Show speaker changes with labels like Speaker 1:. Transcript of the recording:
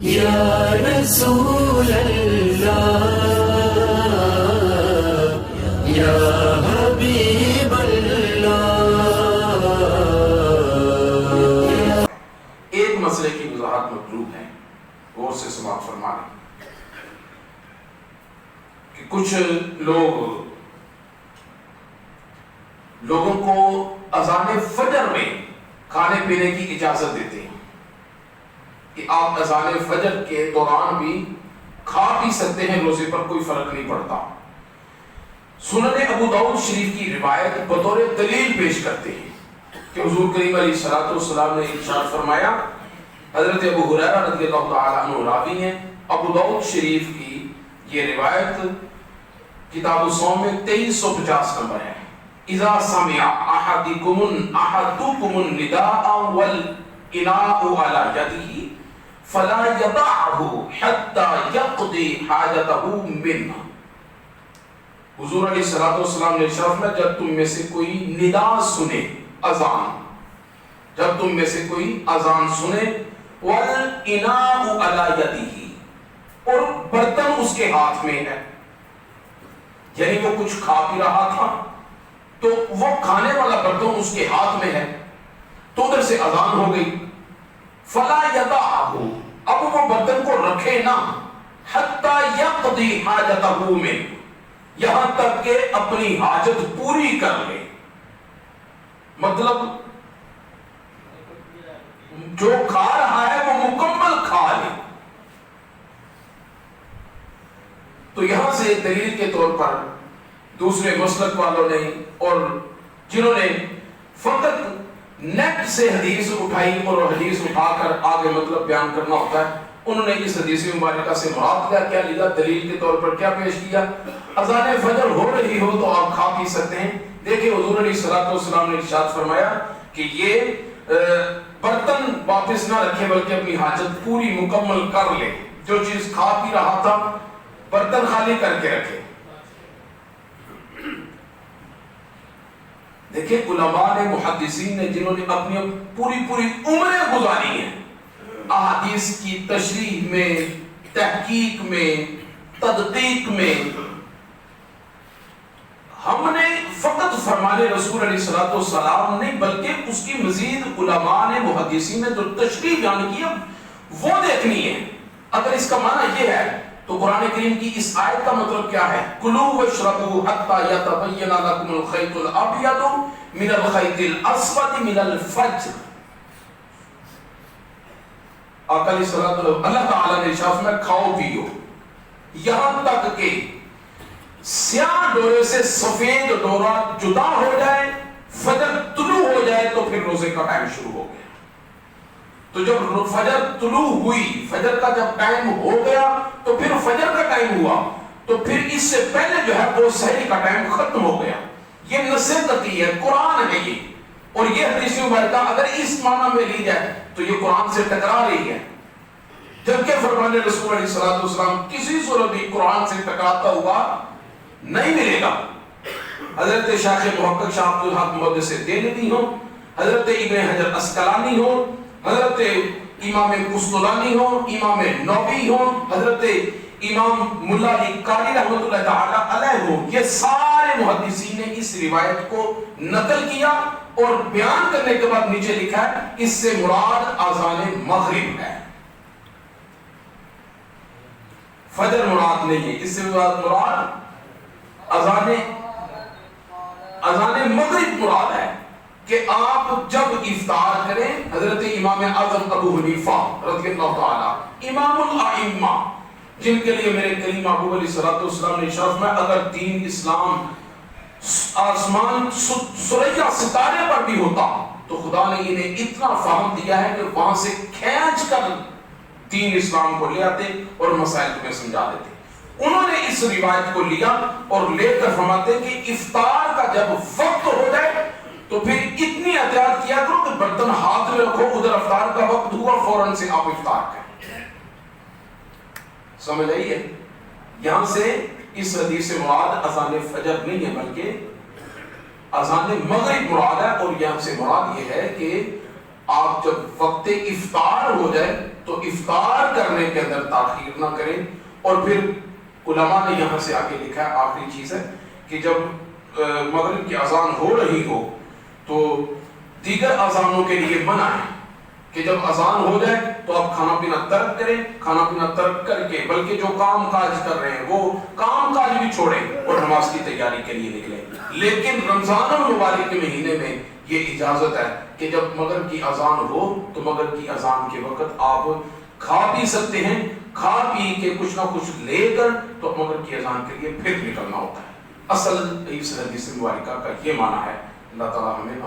Speaker 1: یا رسول اللہ یا حبیب اللہ.
Speaker 2: ایک مسئلے کی وضاحت مطلوب ہے، غور سے سماعت فرما لیں کہ کچھ لوگوں کو اذان فجر میں کھانے پینے کی اجازت دیتے ہیں کہ آپ اذان فجر کے دوران بھی کھا پی سکتے ہیں، روزے پر کوئی فرق نہیں پڑتا. سنن ابو داؤد شریف کی روایت بطور دلیل پیش کرتے ہیں کہ حضور کریم علیہ الصلوۃ والسلام نے ارشاد فرمایا، حضرت ابو ہریرہ رضی اللہ تعالی عنہ راوی ہیں، ابو داؤد شریف کی یہ روایت کتاب الصوم میں 2350 نمبر ہے. اذا سمع احدکم النداء والاناء على يده فلا يضعه حتى يقضي حاجته منه. حضور علیہ الصلوۃ والسلام نے ارشاد فرمایا، جب تم میں سے کوئی ندا سنے، اذان، جب تم میں سے کوئی اذان سنے، والاناء على يده، اور برتن اس کے ہاتھ میں ہے، یعنی وہ کچھ کھا پی رہا تھا تو وہ کھانے والا برتن اس کے ہاتھ میں ہے، تو ادھر سے اذان ہو گئی، فلا یدعہ، اب وہ برتن کو رکھے نہ، حتی یقضی حاجتہ من، یہاں تک کہ اپنی حاجت پوری کر لے. مطلب جو کھا رہا ہے وہ مکمل کھا لے. تو یہاں سے دلیل کے طور پر دوسرے مسلک والوں نے اور جنہوں نے فقط نیٹ سے حدیث اٹھائی اور حدیث اٹھا کر آگے مطلب بیان کرنا ہوتا ہے، انہوں نے اس حدیث مبارکہ سے مراد کیا لیا، دلیل کے طور پر کیا پیش کیا، اذان فجر ہو رہی ہو تو آپ کھا پی سکتے ہیں. دیکھیں حضور علیہ الصلوۃ والسلام نے ارشاد فرمایا کہ یہ برتن واپس نہ رکھے بلکہ اپنی حاجت پوری مکمل کر لے. جو چیز کھا پی رہا تھا برتن خالی کر کے رکھے. دیکھیں علماء نے، محدثین نے، جنہوں نے اپنی پوری عمریں گزاری ہیں احادیث کی تشریح میں، تحقیق میں، تدقیق میں، ہم نے فقط فرمان رسول علیہ الصلوۃ والسلام نہیں بلکہ اس کی مزید علماء نے، محدثین نے جو تشریح بیان کی وہ دیکھنی ہے. اگر اس کا معنی یہ ہے تو قرآن کریم کی اس آیت کا مطلب کیا ہے، کلوا واشربوا حتى يتبين لكم الخيط الابيض من الخيط الاسود من الفجر. آقا علیہ الصلوۃ والسلام، اللہ تعالیٰ نے ارشاد میں کھاؤ پیو یہاں تک کہ سیاہ ڈورے سے سفید ڈورا جدا ہو جائے، فجر طلوع ہو جائے تو پھر روزے کا ٹائم شروع ہو گیا. تو جب فجر طلوع ہوئی، فجر کا جب ٹائم ہو گیا تو پھر فجر کا ٹائم ہوا تو پھر اس سے پہلے جو ہے وہ سحری کا ٹائم ختم ہو گیا. یہ نصیحتی ہے، قرآن ہے یہ. اور یہ حدیث مبارکہ اگر اس معنی میں لی جائے تو یہ قرآن سے ٹکرا رہی ہے، جبکہ فرمان رسول علیہ الصلوۃ والسلام کسی صورت بھی قرآن سے ٹکراتا ہوا نہیں ملے گا. حضرت شیخ محقق شاہ عبد الحق محدث دہلوی ہو، حضرت ابن حجر عسقلانی ہو، حضرت امام قسطلانی ہو، امام نووی ہو، حضرت امام ملا علی قاری رحمۃ اللہ تعالی علیہ ہو، یہ سارے محدثین نے اس روایت کو نقل کیا اور بیان کرنے کے بعد نیچے لکھا ہے اس سے مراد اذان مغرب ہے، فجر مراد نہیں ہے. اس سے مراد اذان مغرب مراد ہے کہ آپ جب افطار کریں. حضرت امام اعظم ابو حنیفہ رضی اللہ تعالی، امام الائمہ، جن کے لیے میرے کریم محبوب علیہ الصلوۃ والسلام نے ارشاد فرمایا اگر دین اسلام آسمان ثریا ستارے پر بھی ہوتا تو خدا نے انہیں اتنا فہم دیا ہے کہ وہاں سے کھینچ کر دین اسلام کو لے آتے اور مسائل تمہیں سمجھا دیتے. انہوں نے اس روایت کو لیا اور لے کر فرماتے کہ افطار کا جب وقت ہو جائے تو پھر اتنی احتیاط کیا کرو کہ برتن ہاتھ میں رکھو، ادھر افطار کا وقت ہوا فوراً سے آپ افطار کریں. سمجھ آئی ہے؟ یہاں سے اس حدیث سے مراد اذان فجر نہیں ہے بلکہ اذان مغرب مراد ہے. اور یہاں سے مراد یہ ہے کہ آپ جب وقت افطار ہو جائے تو افطار کرنے کے اندر تاخیر نہ کریں. اور پھر علماء نے یہاں سے آگے لکھا ہے، آخری چیز ہے کہ جب مغرب کی اذان ہو رہی ہو تو دیگر اذانوں کے لیے منع ہے کہ جب اذان ہو جائے تو آپ کھانا پینا ترک کریں، کھانا پینا ترک کر کے بلکہ جو کام کاج کر رہے ہیں وہ کام کاج بھی چھوڑیں اور نماز کی تیاری کے لیے نکلیں. لیکن رمضان المبارک کے مہینے میں یہ اجازت ہے کہ جب مغرب کی اذان ہو تو مغرب کی اذان کے وقت آپ کھا پی سکتے ہیں، کھا پی کے کچھ نہ کچھ لے کر تو مغرب کی اذان کے لیے پھر نکلنا ہوتا ہے. اصل اس حدیث مبارکہ کا یہ معنی ہے. اللہ تعالیٰ ہمیں